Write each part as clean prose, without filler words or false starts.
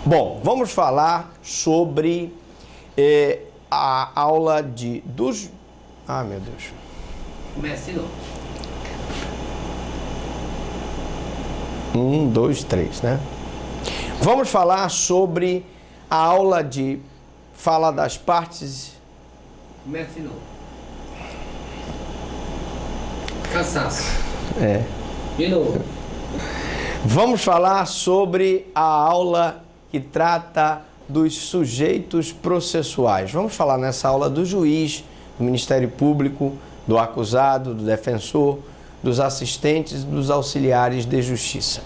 Bom, vamos falar sobre a aula dos... Ah, meu Deus. Comece não. 1, 2, 3, né? Vamos falar sobre a aula de fala das partes... Comece não. Cansaço. De novo. Vamos falar sobre a aula que trata dos sujeitos processuais. Vamos falar nessa aula do juiz, do Ministério Público, do acusado, do defensor, dos assistentes, dos auxiliares de justiça.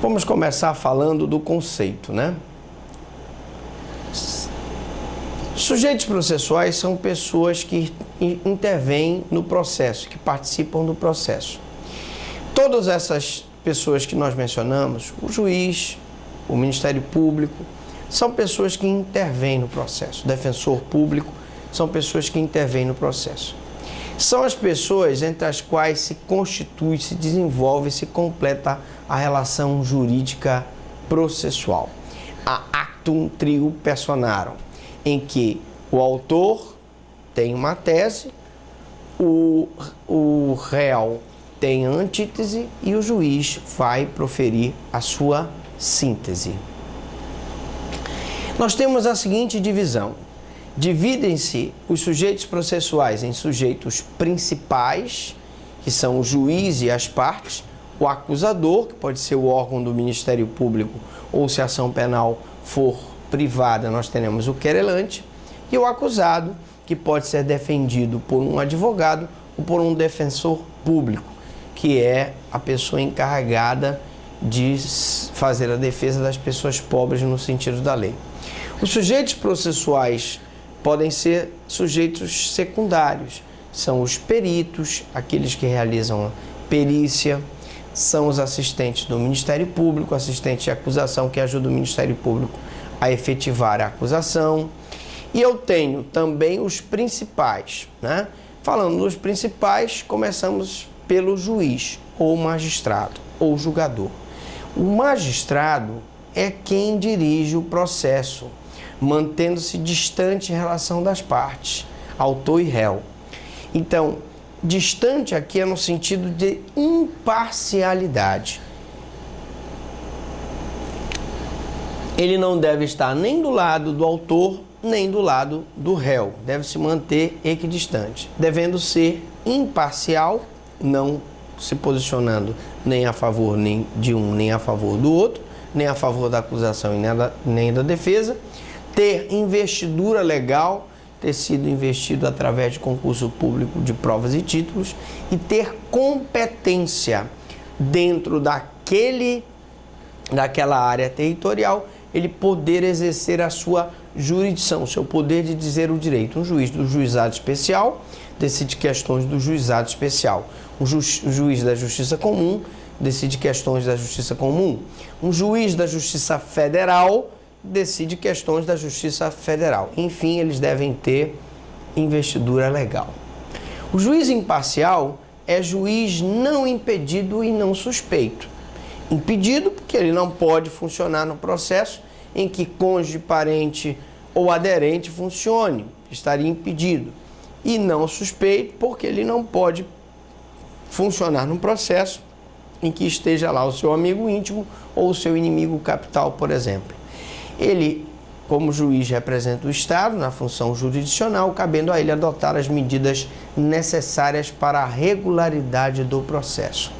Vamos começar falando do conceito, né? Sujeitos processuais são pessoas que intervêm no processo, que participam do processo. Todas essas pessoas que nós mencionamos, o juiz, o Ministério Público, são pessoas que intervêm no processo. O defensor público são pessoas que intervêm no processo. São as pessoas entre as quais se constitui, se desenvolve, se completa a relação jurídica processual. A actum trio personarum, em que o autor tem uma tese, o réu tem antítese e o juiz vai proferir a sua síntese. Nós temos a seguinte divisão. Dividem-se os sujeitos processuais em sujeitos principais, que são o juiz e as partes, o acusador, que pode ser o órgão do Ministério Público, ou se a ação penal for privada, nós teremos o querelante, e o acusado, que pode ser defendido por um advogado ou por um defensor público, que é a pessoa encarregada de fazer a defesa das pessoas pobres no sentido da lei. Os sujeitos processuais podem ser sujeitos secundários, são os peritos, aqueles que realizam a perícia, são os assistentes do Ministério Público, assistente de acusação que ajuda o Ministério Público a efetivar a acusação. E eu tenho também os principais, né? Falando dos principais, começamos pelo juiz, ou magistrado, ou julgador. O magistrado é quem dirige o processo, mantendo-se distante em relação das partes, autor e réu. Então, distante aqui é no sentido de imparcialidade. Ele não deve estar nem do lado do autor, nem do lado do réu. Deve se manter equidistante, devendo ser imparcial, não se posicionando nem a favor nem de um, nem a favor do outro, nem a favor da acusação e nem da defesa, ter investidura legal, ter sido investido através de concurso público de provas e títulos e ter competência dentro daquela área territorial, ele poder exercer a sua jurisdição, o seu poder de dizer o direito. Um juiz do juizado especial decide questões do juizado especial. Um juiz da justiça comum decide questões da justiça comum. Um juiz da justiça federal decide questões da justiça federal. Enfim, eles devem ter investidura legal. O juiz imparcial é juiz não impedido e não suspeito. Impedido porque ele não pode funcionar no processo em que cônjuge, parente ou aderente funcione, estaria impedido. E não suspeito porque ele não pode funcionar num processo em que esteja lá o seu amigo íntimo ou o seu inimigo capital, por exemplo. Ele, como juiz, representa o Estado na função jurisdicional, cabendo a ele adotar as medidas necessárias para a regularidade do processo.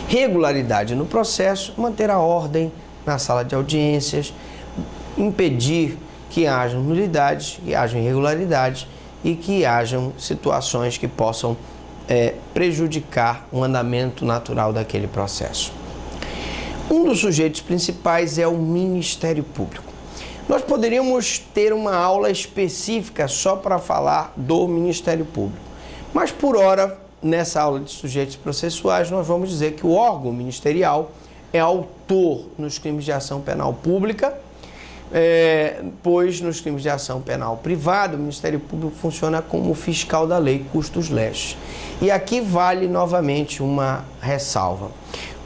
Regularidade no processo, manter a ordem na sala de audiências, impedir que hajam nulidades, que hajam irregularidades e que hajam situações que possam prejudicar o andamento natural daquele processo. Um dos sujeitos principais é o Ministério Público. Nós poderíamos ter uma aula específica só para falar do Ministério Público, mas por hora, nessa aula de sujeitos processuais, nós vamos dizer que o órgão ministerial é autor nos crimes de ação penal pública pois nos crimes de ação penal privada, o Ministério Público funciona como fiscal da lei, custos leges. E aqui vale novamente uma ressalva.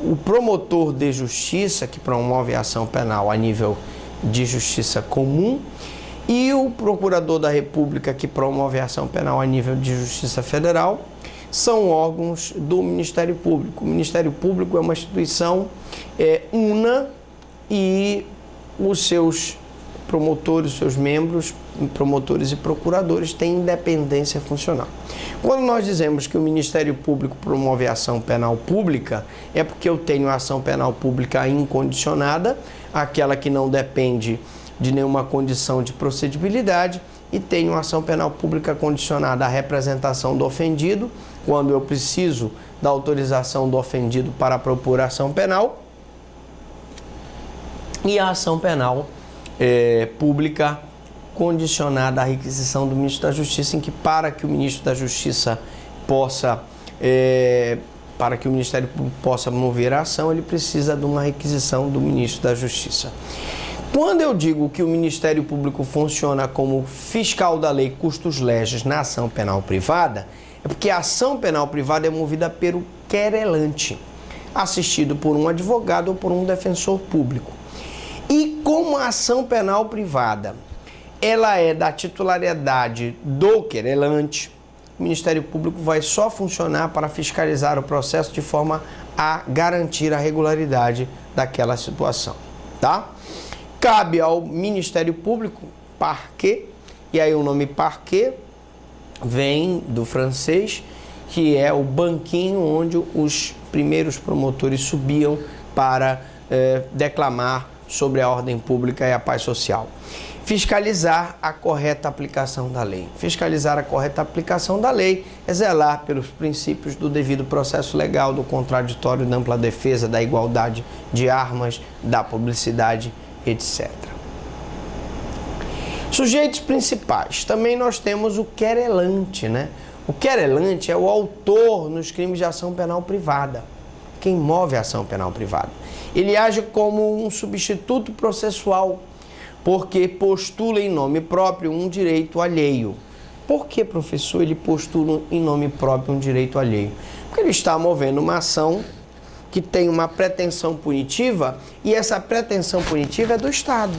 O promotor de justiça, que promove a ação penal a nível de justiça comum, e o procurador da República, que promove a ação penal a nível de justiça federal, são órgãos do Ministério Público. O Ministério Público é uma instituição una e os seus promotores, os seus membros, promotores e procuradores têm independência funcional. Quando nós dizemos que o Ministério Público promove a ação penal pública, é porque eu tenho a ação penal pública incondicionada, aquela que não depende de nenhuma condição de procedibilidade, e tenho a ação penal pública condicionada à representação do ofendido, quando eu preciso da autorização do ofendido para propor a ação penal, e a ação penal pública condicionada à requisição do ministro da Justiça, em que para que o ministro da Justiça possa, para que o Ministério Público possa mover a ação, ele precisa de uma requisição do ministro da Justiça. Quando eu digo que o Ministério Público funciona como fiscal da lei custos leges na ação penal privada, é porque a ação penal privada é movida pelo querelante, assistido por um advogado ou por um defensor público. E como a ação penal privada ela é da titularidade do querelante, o Ministério Público vai só funcionar para fiscalizar o processo de forma a garantir a regularidade daquela situação, tá? Cabe ao Ministério Público, parquet, e aí o nome parquet vem do francês, que é o banquinho onde os primeiros promotores subiam para declamar sobre a ordem pública e a paz social. Fiscalizar a correta aplicação da lei. Fiscalizar a correta aplicação da lei é zelar pelos princípios do devido processo legal, do contraditório, da ampla defesa, da igualdade de armas, da publicidade, etc. Sujeitos principais. Também nós temos o querelante, né? O querelante é o autor nos crimes de ação penal privada. Quem move a ação penal privada. Ele age como um substituto processual, porque postula em nome próprio um direito alheio. Por que, professor, ele postula em nome próprio um direito alheio? Porque ele está movendo uma ação que tem uma pretensão punitiva e essa pretensão punitiva é do Estado.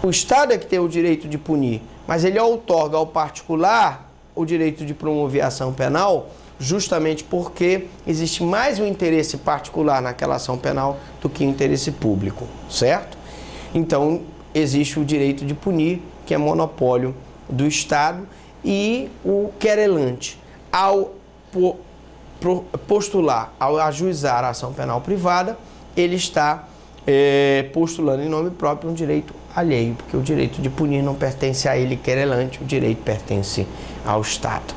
O Estado é que tem o direito de punir, mas ele outorga ao particular o direito de promover a ação penal justamente porque existe mais um interesse particular naquela ação penal do que o interesse público, certo? Então, existe o direito de punir, que é monopólio do Estado, e o querelante, ao postular, ao ajuizar a ação penal privada, ele está postulando em nome próprio um direito alheio, porque o direito de punir não pertence a ele, querelante, o direito pertence ao Estado.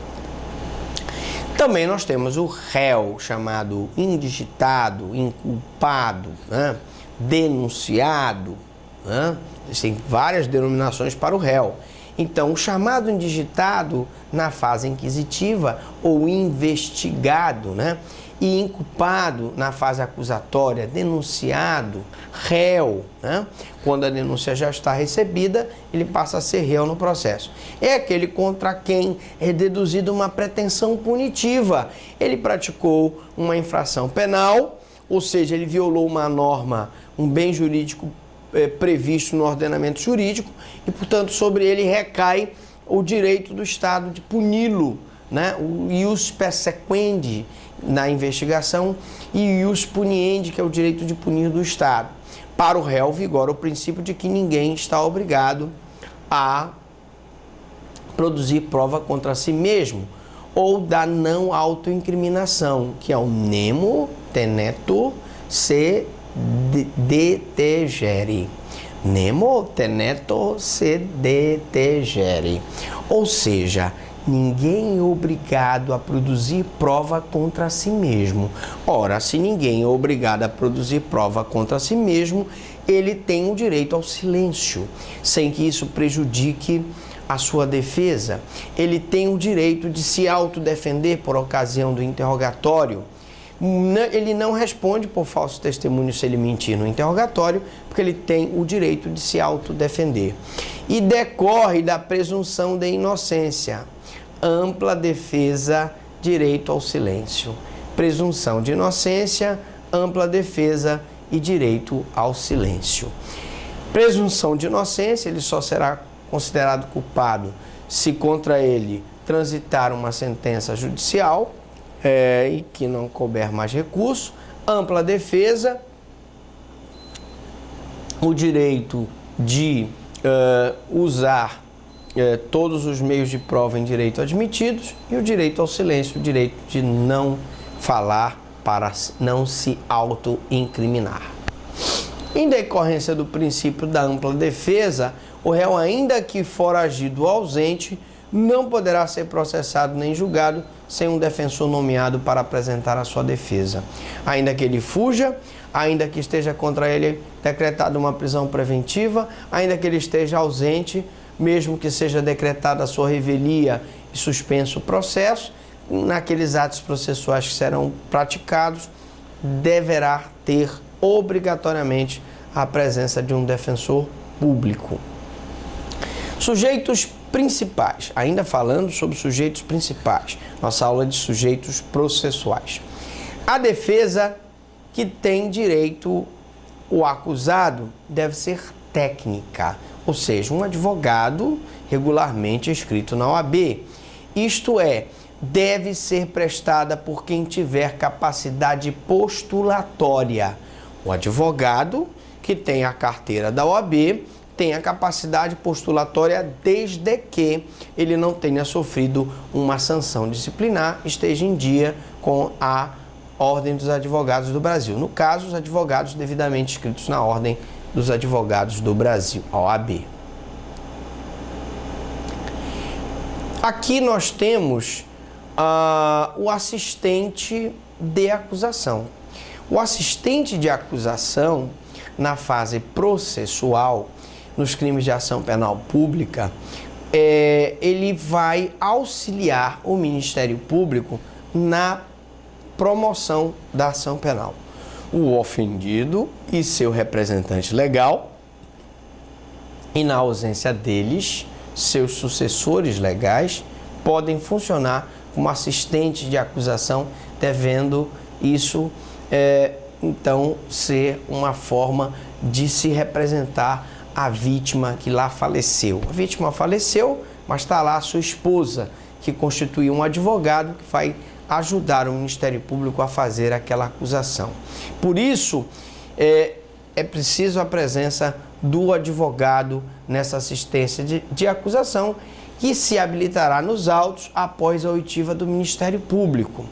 Também nós temos o réu, chamado indigitado, inculpado, né? Denunciado, né? Existem várias denominações para o réu. Então, o chamado indigitado na fase inquisitiva ou investigado, né? E inculpado na fase acusatória, denunciado, réu, né? Quando a denúncia já está recebida, ele passa a ser réu no processo. É aquele contra quem é deduzida uma pretensão punitiva. Ele praticou uma infração penal, ou seja, ele violou uma norma, um bem jurídico previsto no ordenamento jurídico e, portanto, sobre ele recai o direito do Estado de puni-lo, né? O ius persequendi na investigação e o ius puniendi, que é o direito de punir do Estado. Para o réu vigora o princípio de que ninguém está obrigado a produzir prova contra si mesmo, ou da não autoincriminação, que é o nemo tenetur se detegere. Nemo tenetur se detegere. Ou seja, ninguém é obrigado a produzir prova contra si mesmo. Ora, se ninguém é obrigado a produzir prova contra si mesmo, ele tem o direito ao silêncio, sem que isso prejudique a sua defesa. Ele tem o direito de se autodefender por ocasião do interrogatório, ele não responde por falso testemunho se ele mentir no interrogatório, porque ele tem o direito de se autodefender. E decorre da presunção de inocência, ampla defesa, direito ao silêncio. Presunção de inocência, ampla defesa e direito ao silêncio. Presunção de inocência, ele só será considerado culpado se contra ele transitar uma sentença judicial e que não couber mais recurso. Ampla defesa, o direito de usar todos os meios de prova em direito admitidos, e o direito ao silêncio, o direito de não falar para não se auto-incriminar. Em decorrência do princípio da ampla defesa, o réu, ainda que foragido ou ausente, não poderá ser processado nem julgado sem um defensor nomeado para apresentar a sua defesa. Ainda que ele fuja, ainda que esteja contra ele decretada uma prisão preventiva, ainda que ele esteja ausente, mesmo que seja decretada a sua revelia e suspenso o processo, naqueles atos processuais que serão praticados, deverá ter obrigatoriamente a presença de um defensor público. Sujeitos principais, ainda falando sobre sujeitos principais, nossa aula de sujeitos processuais. A defesa que tem direito o acusado deve ser técnica, ou seja, um advogado regularmente inscrito na OAB. Isto é, deve ser prestada por quem tiver capacidade postulatória. O advogado que tem a carteira da OAB tem a capacidade postulatória desde que ele não tenha sofrido uma sanção disciplinar, esteja em dia com a Ordem dos Advogados do Brasil. No caso, os advogados devidamente inscritos na Ordem dos Advogados do Brasil, a OAB. Aqui nós temos o assistente de acusação. O assistente de acusação, na fase processual, nos crimes de ação penal pública, ele vai auxiliar o Ministério Público na promoção da ação penal. O ofendido e seu representante legal, e na ausência deles, seus sucessores legais, podem funcionar como assistente de acusação, devendo isso, então, ser uma forma de se representar a vítima que lá faleceu. A vítima faleceu, mas está lá a sua esposa, que constitui um advogado que vai ajudar o Ministério Público a fazer aquela acusação. Por isso, é preciso a presença do advogado nessa assistência de acusação, que se habilitará nos autos após a oitiva do Ministério Público.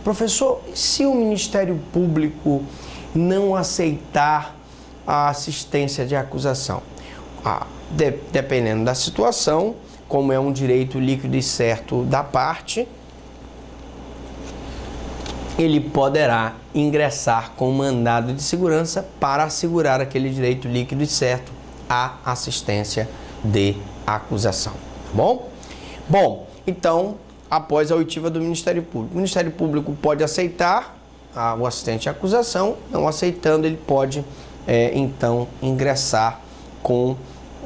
Professor, se o Ministério Público não aceitar a assistência de acusação? Dependendo da situação, como é um direito líquido e certo da parte, ele poderá ingressar com mandado de segurança para assegurar aquele direito líquido e certo à assistência de acusação. Tá bom? Bom, então, após a oitiva do Ministério Público, o Ministério Público pode aceitar o assistente de acusação, não aceitando, ele pode, então, ingressar com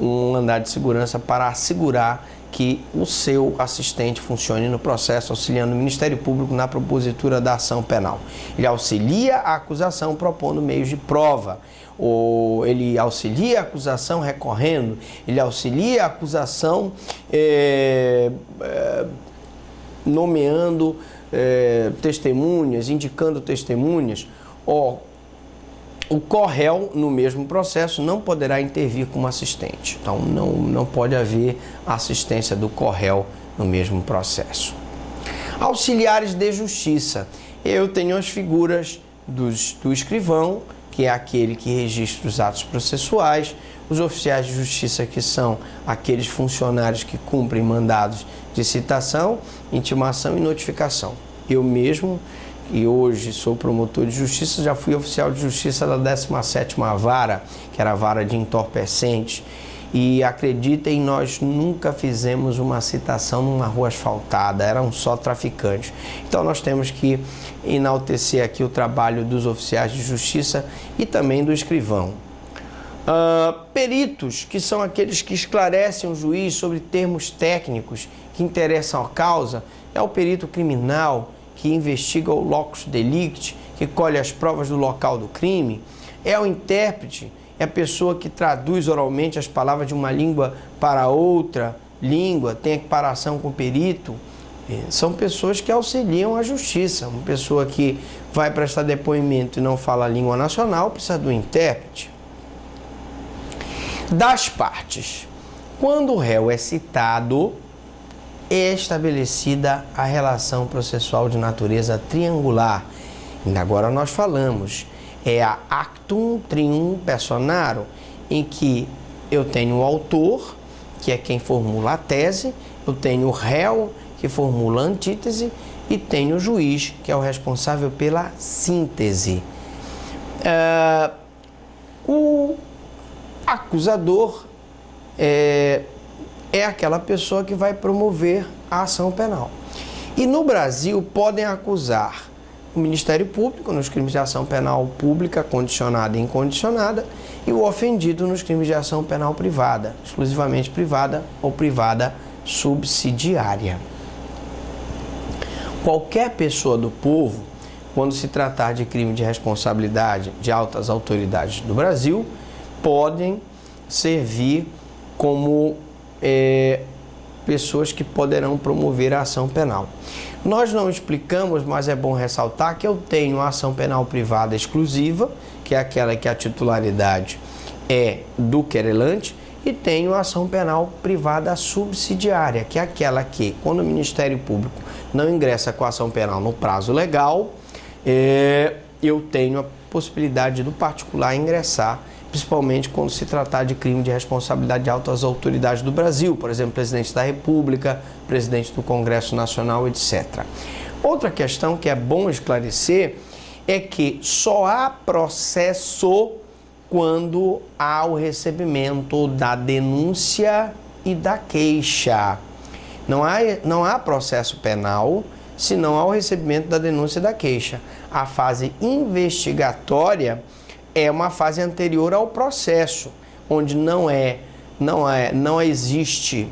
um mandado de segurança para assegurar que o seu assistente funcione no processo, auxiliando o Ministério Público na propositura da ação penal. Ele auxilia a acusação propondo meios de prova, ou ele auxilia a acusação recorrendo, ele auxilia a acusação nomeando testemunhas, indicando testemunhas. O corréu, no mesmo processo, não poderá intervir como assistente. Então, não pode haver assistência do corréu no mesmo processo. Auxiliares de justiça. Eu tenho as figuras do escrivão, que é aquele que registra os atos processuais, os oficiais de justiça, que são aqueles funcionários que cumprem mandados de citação, intimação e notificação. Eu mesmo, e hoje sou promotor de justiça, já fui oficial de justiça da 17ª Vara, que era a vara de entorpecentes, E acreditem, nós nunca fizemos uma citação numa rua asfaltada, eram só traficantes. Então nós temos que enaltecer aqui o trabalho dos oficiais de justiça e também do escrivão. Peritos, que são aqueles que esclarecem o juiz sobre termos técnicos que interessam à causa, é o perito criminal, que investiga o locus delicti, que colhe as provas do local do crime. É o intérprete, é a pessoa que traduz oralmente as palavras de uma língua para outra língua, tem equiparação com o perito. São pessoas que auxiliam a justiça. Uma pessoa que vai prestar depoimento e não fala a língua nacional precisa do intérprete. Das partes. Quando o réu é citado, é estabelecida a relação processual de natureza triangular. E agora nós falamos, é a actum trium personarum, em que eu tenho o autor, que é quem formula a tese, eu tenho o réu, que formula a antítese, e tenho o juiz, que é o responsável pela síntese. O acusador é aquela pessoa que vai promover a ação penal. E no Brasil podem acusar o Ministério Público nos crimes de ação penal pública, condicionada e incondicionada, e o ofendido nos crimes de ação penal privada, exclusivamente privada ou privada subsidiária. Qualquer pessoa do povo, quando se tratar de crime de responsabilidade de altas autoridades do Brasil, podem servir como pessoas que poderão promover a ação penal. Nós não explicamos, mas é bom ressaltar que eu tenho a ação penal privada exclusiva, que é aquela que a titularidade é do querelante, e tenho a ação penal privada subsidiária, que é aquela que, quando o Ministério Público não ingressa com a ação penal no prazo legal, eu tenho a possibilidade do particular ingressar, principalmente quando se tratar de crime de responsabilidade de altas autoridades do Brasil, por exemplo, presidente da República, presidente do Congresso Nacional, etc. Outra questão que é bom esclarecer é que só há processo quando há o recebimento da denúncia e da queixa. Não há processo penal se não há o recebimento da denúncia e da queixa. A fase investigatória é uma fase anterior ao processo, onde não existe,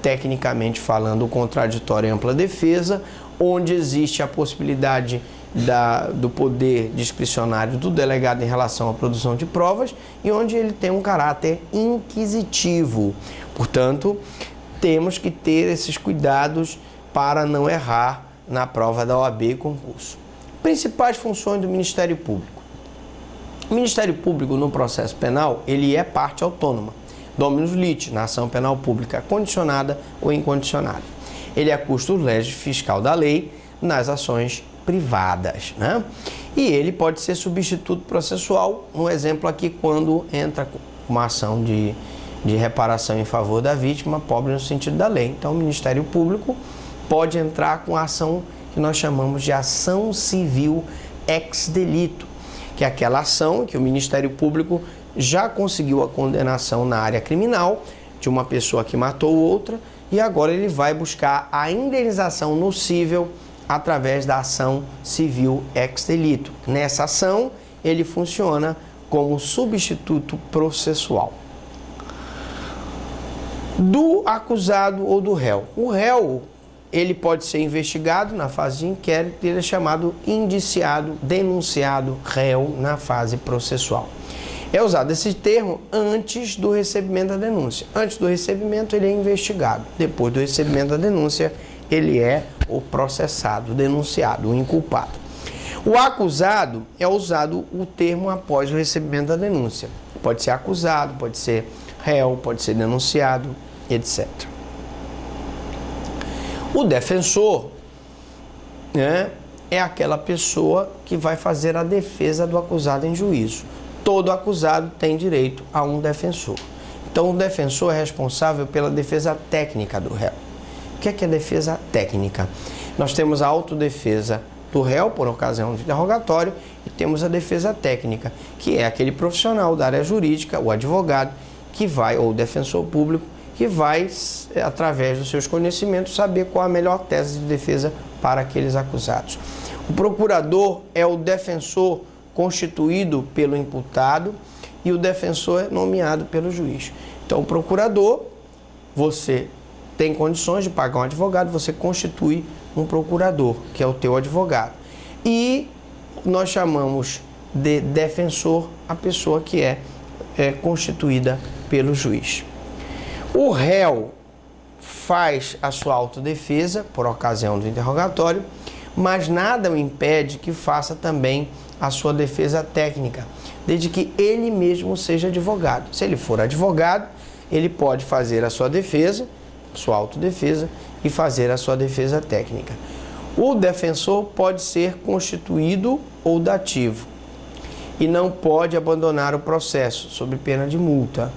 tecnicamente falando, o contraditório e ampla defesa, onde existe a possibilidade do poder discricionário do delegado em relação à produção de provas e onde ele tem um caráter inquisitivo. Portanto, temos que ter esses cuidados para não errar na prova da OAB e concurso. Principais funções do Ministério Público. O Ministério Público, no processo penal, ele é parte autônoma. Dominus litis, na ação penal pública condicionada ou incondicionada. Ele é custos legis fiscal da lei nas ações privadas, né? E ele pode ser substituto processual, no exemplo aqui, quando entra uma ação de reparação em favor da vítima, pobre no sentido da lei. Então, o Ministério Público pode entrar com a ação que nós chamamos de ação civil ex delito, que é aquela ação que o Ministério Público já conseguiu a condenação na área criminal de uma pessoa que matou outra e agora ele vai buscar a indenização nocível através da ação civil ex delito. Nessa ação, ele funciona como substituto processual do acusado ou do réu. O réu, ele pode ser investigado na fase de inquérito e ele é chamado indiciado, denunciado, réu na fase processual. É usado esse termo antes do recebimento da denúncia. Antes do recebimento, ele é investigado. Depois do recebimento da denúncia, ele é o processado, o denunciado, o inculpado. O acusado é usado o termo após o recebimento da denúncia. Pode ser acusado, pode ser réu, pode ser denunciado, etc. O defensor, né, é aquela pessoa que vai fazer a defesa do acusado em juízo. Todo acusado tem direito a um defensor. Então, o defensor é responsável pela defesa técnica do réu. O que é defesa técnica? Nós temos a autodefesa do réu por ocasião de interrogatório e temos a defesa técnica, que é aquele profissional da área jurídica, o advogado, que vai, ou defensor público, que vai, através dos seus conhecimentos, saber qual a melhor tese de defesa para aqueles acusados. O procurador é o defensor constituído pelo imputado e o defensor é nomeado pelo juiz. Então, o procurador, você tem condições de pagar um advogado, você constitui um procurador, que é o teu advogado. E nós chamamos de defensor a pessoa que é constituída pelo juiz. O réu faz a sua autodefesa por ocasião do interrogatório, mas nada o impede que faça também a sua defesa técnica, desde que ele mesmo seja advogado. Se ele for advogado, ele pode fazer a sua defesa, sua autodefesa, e fazer a sua defesa técnica. O defensor pode ser constituído ou dativo e não pode abandonar o processo sob pena de multa.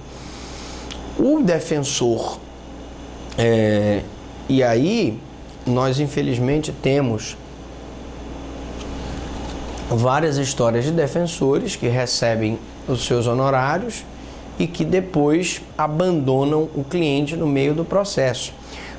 O defensor, e aí nós infelizmente temos várias histórias de defensores que recebem os seus honorários e que depois abandonam o cliente no meio do processo.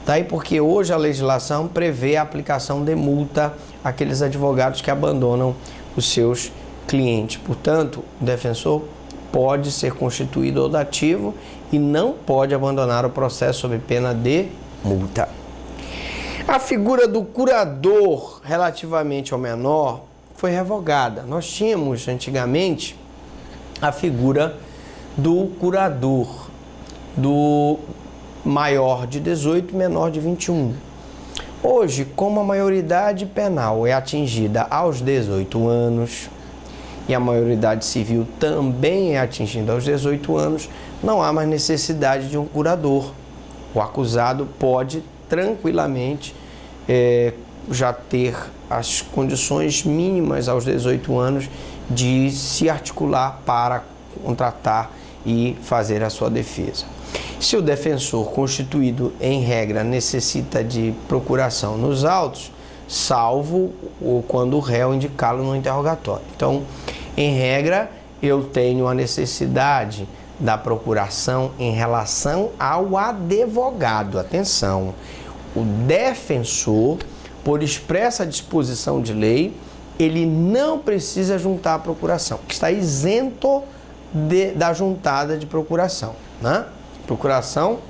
Daí porque hoje a legislação prevê a aplicação de multa àqueles advogados que abandonam os seus clientes. Portanto, o defensor pode ser constituído ou dativo e não pode abandonar o processo sob pena de multa. A figura do curador relativamente ao menor foi revogada. Nós tínhamos antigamente a figura do curador, do maior de 18 e menor de 21. Hoje, como a maioridade penal é atingida aos 18 anos e a maioridade civil também é atingida aos 18 anos, não há mais necessidade de um curador. O acusado pode tranquilamente já ter as condições mínimas aos 18 anos de se articular para contratar e fazer a sua defesa. Se o defensor constituído em regra necessita de procuração nos autos, salvo ou quando o réu indicá-lo no interrogatório. Então, em regra, eu tenho a necessidade da procuração em relação ao advogado. Atenção, o defensor, por expressa disposição de lei, ele não precisa juntar a procuração, está isento da juntada de procuração, né? Procuração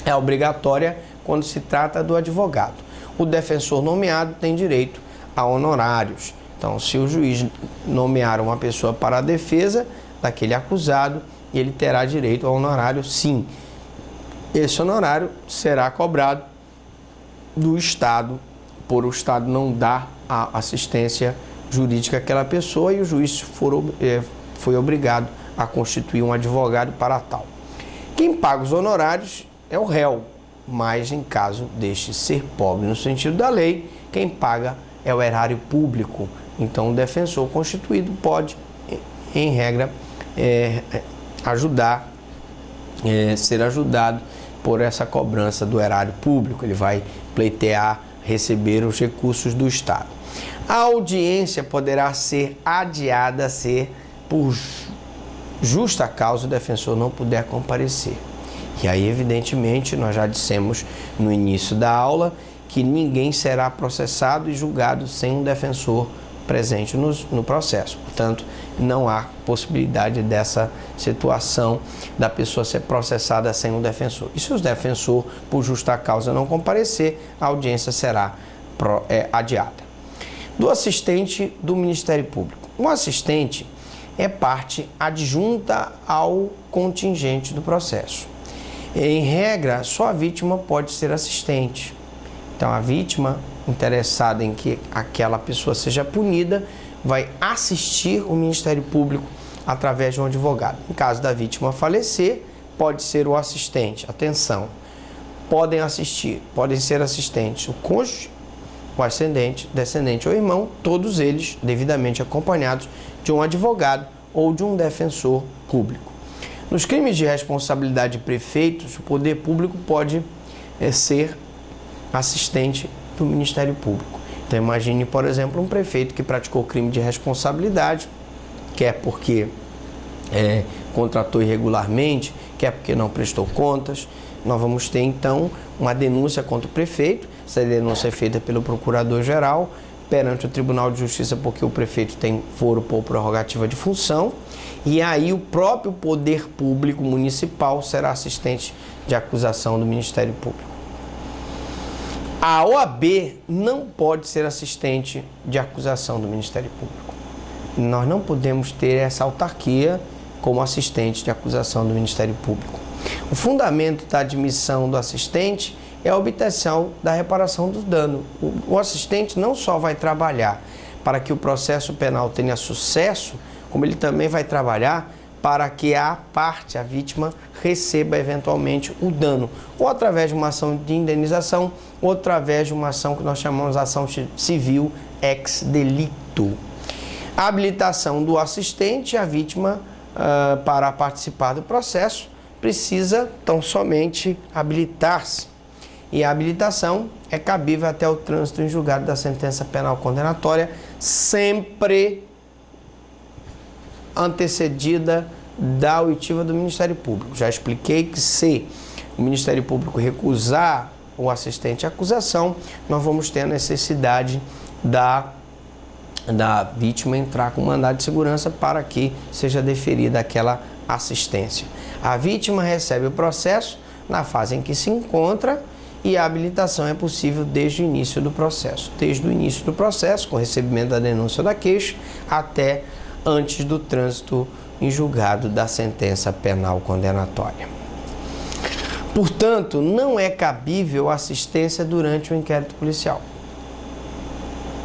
é obrigatória quando se trata do advogado. O defensor nomeado tem direito a honorários. Então, se o juiz nomear uma pessoa para a defesa daquele acusado, ele terá direito ao honorário, sim. Esse honorário será cobrado do Estado, por o Estado não dar a assistência jurídica àquela pessoa e o juiz foi obrigado a constituir um advogado para tal. Quem paga os honorários é o réu, mas em caso deste ser pobre no sentido da lei, quem paga é o erário público. Então, o defensor constituído pode, em regra, ser ajudado por essa cobrança do erário público. Ele vai pleitear, receber os recursos do Estado. A audiência poderá ser adiada se por justa causa o defensor não puder comparecer. E aí, evidentemente, nós já dissemos no início da aula que ninguém será processado e julgado sem um defensor presente no processo. Portanto, não há possibilidade dessa situação da pessoa ser processada sem um defensor. E se o defensor, por justa causa, não comparecer, a audiência será adiada. Do assistente do Ministério Público. O assistente é parte adjunta ao contingente do processo. Em regra, só a vítima pode ser assistente. Então, a vítima interessada em que aquela pessoa seja punida vai assistir o Ministério Público através de um advogado. Em caso da vítima falecer, pode ser o assistente. Atenção, podem ser assistentes o cônjuge, o ascendente, descendente ou irmão, todos eles devidamente acompanhados de um advogado ou de um defensor público. Nos crimes de responsabilidade de prefeitos, o poder público pode ser assistente do Ministério Público. Então, imagine, por exemplo, um prefeito que praticou crime de responsabilidade, quer porque contratou irregularmente, quer porque não prestou contas. Nós vamos ter, então, uma denúncia contra o prefeito. Essa denúncia é feita pelo procurador-geral perante o Tribunal de Justiça, porque o prefeito tem foro por prerrogativa de função. E aí o próprio poder público municipal será assistente de acusação do Ministério Público. A OAB não pode ser assistente de acusação do Ministério Público. Nós não podemos ter essa autarquia como assistente de acusação do Ministério Público. O fundamento da admissão do assistente é a obtenção da reparação do dano. O assistente não só vai trabalhar para que o processo penal tenha sucesso, como ele também vai trabalhar para que a vítima, receba eventualmente o dano, ou através de uma ação de indenização, ou através de uma ação que nós chamamos de ação civil ex delito. A habilitação do assistente, a vítima, para participar do processo, precisa tão somente habilitar-se. E a habilitação é cabível até o trânsito em julgado da sentença penal condenatória, sempre antecedida da oitiva do Ministério Público. Já expliquei que se o Ministério Público recusar o assistente à acusação, nós vamos ter a necessidade da vítima entrar com mandado de segurança para que seja deferida aquela assistência. A vítima recebe o processo na fase em que se encontra e a habilitação é possível desde o início do processo. Desde o início do processo, com o recebimento da denúncia da queixa, até antes do trânsito em julgado da sentença penal condenatória. Portanto, não é cabível assistência durante o inquérito policial.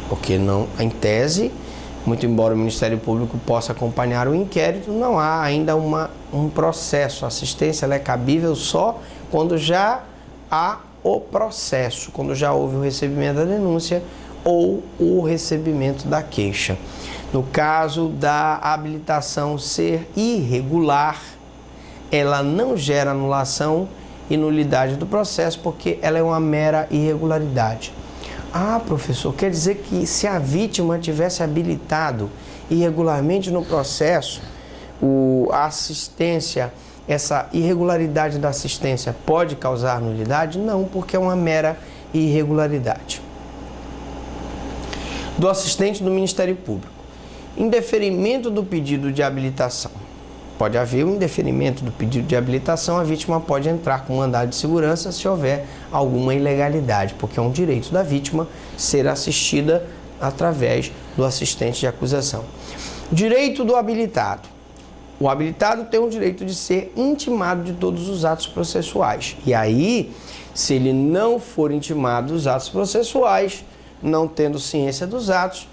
Porque não, em tese, muito embora o Ministério Público possa acompanhar o inquérito, não há ainda um processo. A assistência ela é cabível só quando já há o processo, quando já houve o recebimento da denúncia ou o recebimento da queixa. No caso da habilitação ser irregular, ela não gera anulação e nulidade do processo, porque ela é uma mera irregularidade. Ah, professor, quer dizer que se a vítima tivesse habilitado irregularmente no processo, a assistência, essa irregularidade da assistência pode causar nulidade? Não, porque é uma mera irregularidade. Do assistente do Ministério Público. Indeferimento do pedido de habilitação. Pode haver um indeferimento do pedido de habilitação, a vítima pode entrar com mandado de segurança se houver alguma ilegalidade, porque é um direito da vítima ser assistida através do assistente de acusação. Direito do habilitado. O habilitado tem o direito de ser intimado de todos os atos processuais. E aí, se ele não for intimado dos atos processuais, não tendo ciência dos atos,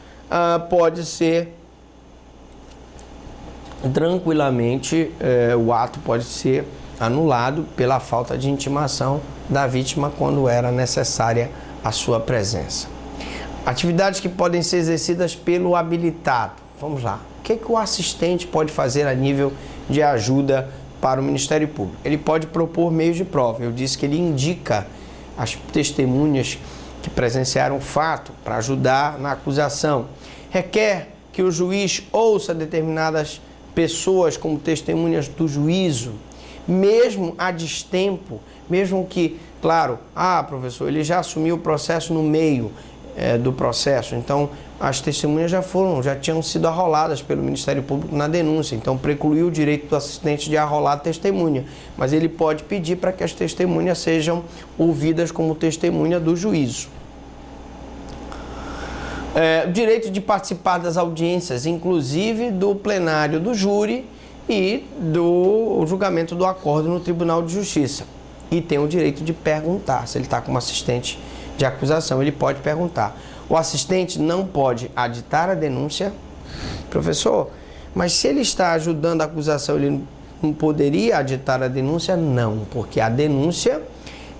pode ser tranquilamente, o ato pode ser anulado pela falta de intimação da vítima quando era necessária a sua presença. Atividades que podem ser exercidas pelo habilitado. Vamos lá. O que o assistente pode fazer a nível de ajuda para o Ministério Público? Ele pode propor meios de prova. Eu disse que ele indica as testemunhas que presenciaram o fato para ajudar na acusação. Requer que o juiz ouça determinadas pessoas como testemunhas do juízo, mesmo a destempo, mesmo que, claro, professor, ele já assumiu o processo no meio do processo, então as testemunhas já tinham sido arroladas pelo Ministério Público na denúncia, então precluiu o direito do assistente de arrolar a testemunha, mas ele pode pedir para que as testemunhas sejam ouvidas como testemunha do juízo. O direito de participar das audiências, inclusive do plenário do júri e do julgamento do acordo no Tribunal de Justiça. E tem o direito de perguntar. Se ele está como assistente de acusação, ele pode perguntar. O assistente não pode aditar a denúncia. Professor, mas se ele está ajudando a acusação, ele não poderia aditar a denúncia? Não, porque a denúncia,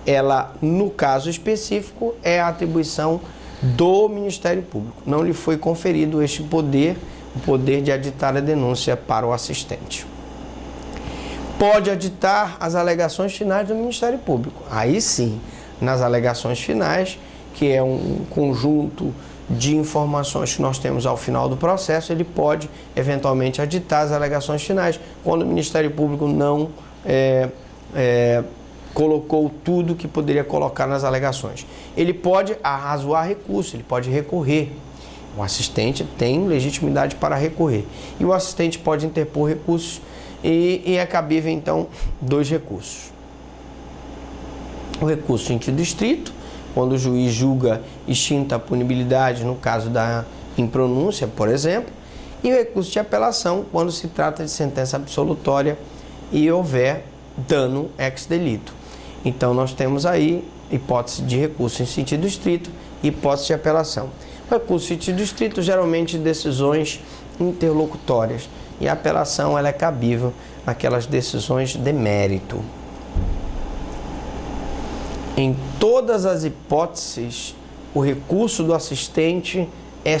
ela, no caso específico, é a atribuição do Ministério Público. Não lhe foi conferido este poder, o poder de aditar a denúncia para o assistente. Pode aditar as alegações finais do Ministério Público. Aí sim, nas alegações finais, que é um conjunto de informações que nós temos ao final do processo, ele pode eventualmente aditar as alegações finais, quando o Ministério Público não colocou tudo que poderia colocar nas alegações. Ele pode arrazoar recurso, ele pode recorrer. O assistente tem legitimidade para recorrer. E o assistente pode interpor recursos e é cabível, então, 2 recursos. O recurso em sentido estrito, quando o juiz julga extinta a punibilidade no caso da impronúncia, por exemplo, e o recurso de apelação, quando se trata de sentença absolutória e houver dano ex delito. Então, nós temos aí hipótese de recurso em sentido estrito e hipótese de apelação. O recurso em sentido estrito, geralmente, decisões interlocutórias, e a apelação ela é cabível naquelas decisões de mérito. Em todas as hipóteses, o recurso do assistente é